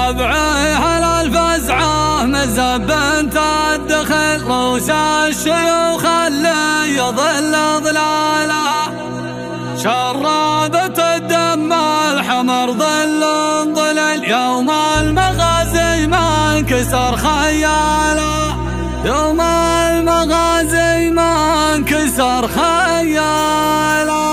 ربعي على الفزعة مزب بنت الدخل روس الشيوخ اللي يظل ظلالها شرابة الدم الحمر ظل ظلل يوم المغازي ما انكسر خياله يوم المغازي ما انكسر خياله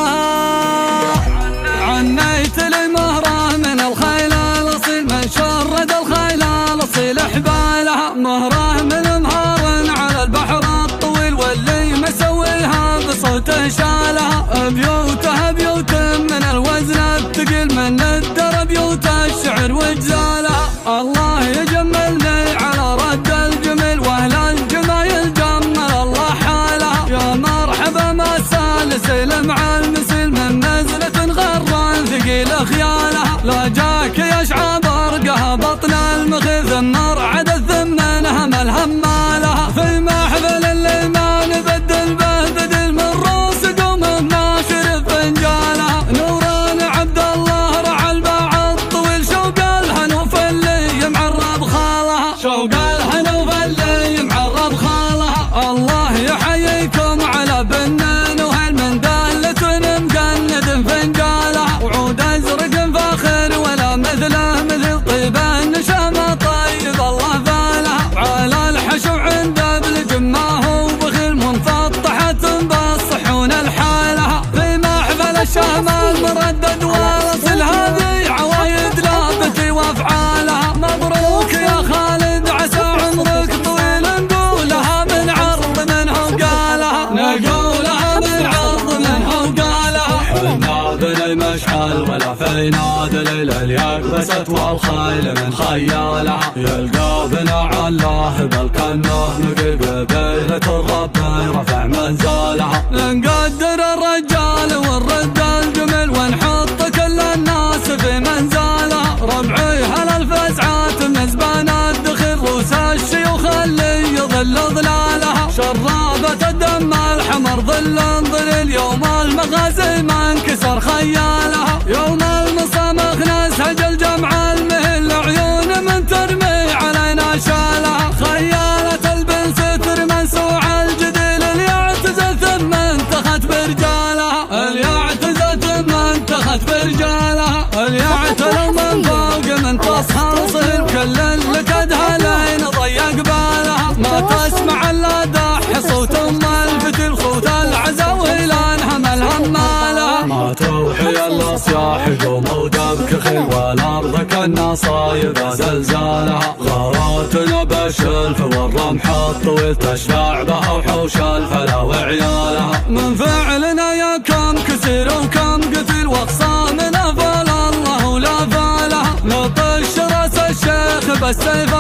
عنيت المهرة من الخيل الأصيل من شرد الخيل الأصيل حبالها مهرة من مهار على البحر الطويل واللي مسويها بصوته شالها بيوتها بيوت من الوزن الثقيل من الدرب بيوت الشعر وجزالها الله يجملني على رد الجميل واهل الجمايل جمل الله حالها يا مرحبا ما سالسيل مع المسيل من نزلة غران ثقيل خيالها لا جاك يشعى برقها بطن المخيف النار عدد ثمنها ملهمالها في محفل اللي ما نبدل بدل من روس قوم ناشر فنجالها نوران عبد الله رعى الباع الطويل شوق الهنوف اللي معرب خالها شوق الهنوف اللي معرب خالها الله يحييكم على بنان وهل من دالة مقند فنجالها وعود ازرق فاخر ولا مثله مثل طيب النشامة طيب الله بالها على الحشو عند بالجماه وبخيل منفطحة بالصحون الحالها في محفل الشهم المردد واصل هذه عوايد لابتي وافعالها مبروك يا خالد عسى عمرك طويل نقولها من عرض منها وقالها نقولها من عرض منها وقالها حنا بني مشعل ولا فينا دليل اليقبسة والخيل من خيالها يلقى بنا علاه بالكنه نقيب بيلة الرب رفع منزالها نقدر الرجال ونرد الجمل ونحط كل الناس في منزالها ربعي على الفزعات من زبان الدخل روس الشيوخ اللي يظل ظلالها شرابة الدم الحمر ظل ظلل يوم المغازي ما انكسر خيالها يوم المصامخ نسهج الجمع المهل عيون من ترمي علينا شالها خيالة البن ستر منسوع الجديل اللي اعتزل ثم انتخت برجالها اللي اعتزل ثم انتخت برجالها اللي اعتلوا من فوق من تصهر صهر كل اللي كدها لين ضيق بالها ما تسمع الا داح صوت ام الفتل خوت العزاوي لانها ملهمالها ما توحي الا صياح قوم ودبك خيل والارض كالنصايب زلزالها غاراتنا بالشلف والرمح الطويل تشفع بها وحوش الفلا وعيالها من فعلنا يا كم كسير وكم قتل واقصامنا فال الله ولا فالها نطش راس الشيخ بالسيف